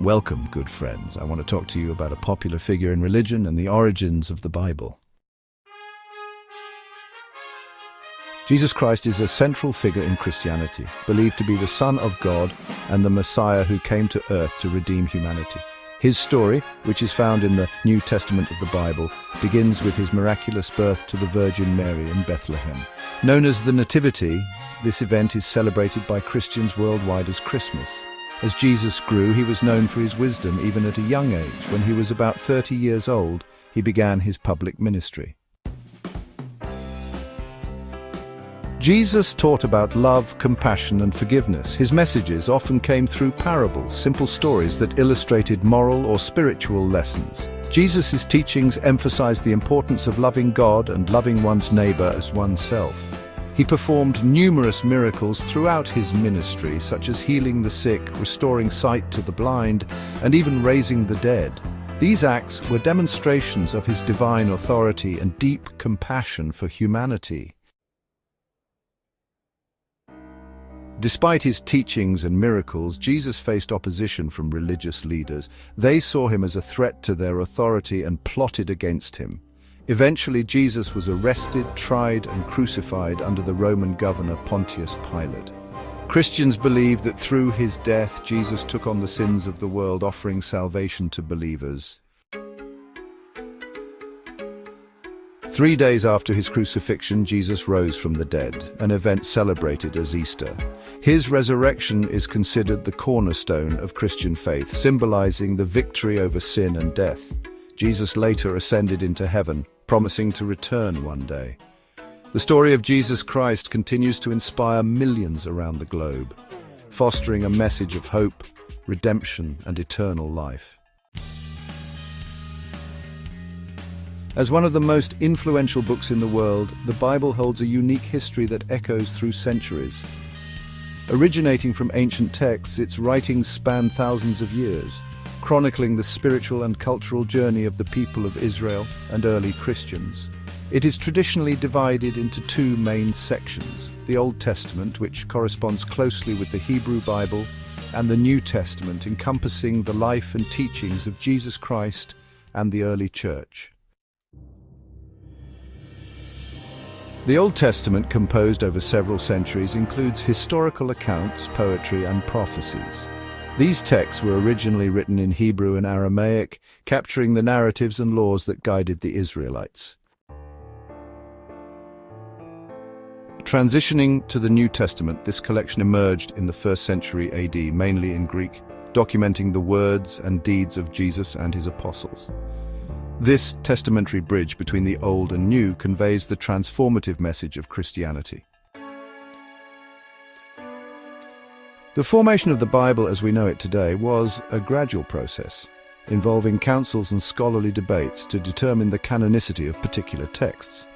Welcome, good friends. I want to talk to you about a popular figure in religion and the origins of the Bible. Jesus Christ is a central figure in Christianity, believed to be the Son of God and the Messiah who came to earth to redeem humanity. His story, which is found in the New Testament of the Bible, begins with his miraculous birth to the Virgin Mary in Bethlehem. Known as the Nativity, this event is celebrated by Christians worldwide as Christmas. As Jesus grew, he was known for his wisdom even at a young age. When he was about 30 years old, he began his public ministry. Jesus taught about love, compassion, and forgiveness. His messages often came through parables, simple stories that illustrated moral or spiritual lessons. Jesus' teachings emphasized the importance of loving God and loving one's neighbor as oneself. He performed numerous miracles throughout his ministry, such as healing the sick, restoring sight to the blind, and even raising the dead. These acts were demonstrations of his divine authority and deep compassion for humanity. Despite his teachings and miracles, Jesus faced opposition from religious leaders. They saw him as a threat to their authority and plotted against him. Eventually, Jesus was arrested, tried, and crucified under the Roman governor Pontius Pilate. Christians believe that through his death, Jesus took on the sins of the world, offering salvation to believers. 3 days after his crucifixion, Jesus rose from the dead, an event celebrated as Easter. His resurrection is considered the cornerstone of Christian faith, symbolizing the victory over sin and death. Jesus later ascended into heaven, promising to return one day. The story of Jesus Christ continues to inspire millions around the globe, fostering a message of hope, redemption, and eternal life. As one of the most influential books in the world, the Bible holds a unique history that echoes through centuries. Originating from ancient texts, its writings span thousands of years, chronicling the spiritual and cultural journey of the people of Israel and early Christians. It is traditionally divided into two main sections: the Old Testament, which corresponds closely with the Hebrew Bible, and the New Testament, encompassing the life and teachings of Jesus Christ and the early church. The Old Testament, composed over several centuries, includes historical accounts, poetry, and prophecies. These texts were originally written in Hebrew and Aramaic, capturing the narratives and laws that guided the Israelites. Transitioning to the New Testament, this collection emerged in the 1st century AD, mainly in Greek, documenting the words and deeds of Jesus and his apostles. This testamentary bridge between the Old and New conveys the transformative message of Christianity. The formation of the Bible as we know it today was a gradual process, involving councils and scholarly debates to determine the canonicity of particular texts.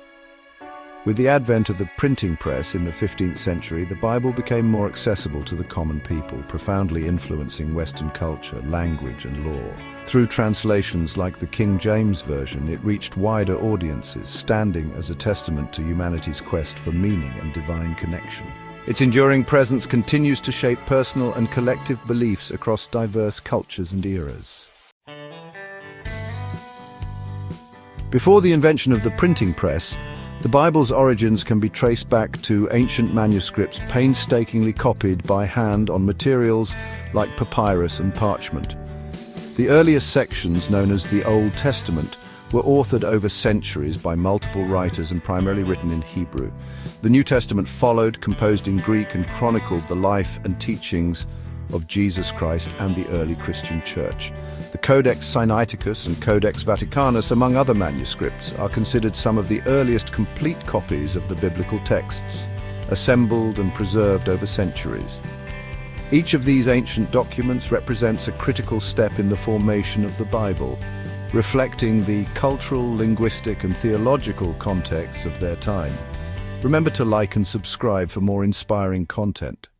With the advent of the printing press in the 15th century, the Bible became more accessible to the common people, profoundly influencing Western culture, language, and law. Through translations like the King James Version, it reached wider audiences, standing as a testament to humanity's quest for meaning and divine connection. Its enduring presence continues to shape personal and collective beliefs across diverse cultures and eras. Before the invention of the printing press, the Bible's origins can be traced back to ancient manuscripts painstakingly copied by hand on materials like papyrus and parchment. The earliest sections, known as the Old Testament, were authored over centuries by multiple writers and primarily written in Hebrew. The New Testament followed, composed in Greek, and chronicled the life and teachings of Jesus Christ and the early Christian church. The Codex Sinaiticus and Codex Vaticanus, among other manuscripts, are considered some of the earliest complete copies of the biblical texts, assembled and preserved over centuries. Each of these ancient documents represents a critical step in the formation of the Bible, reflecting the cultural, linguistic, and theological contexts of their time. Remember to like and subscribe for more inspiring content.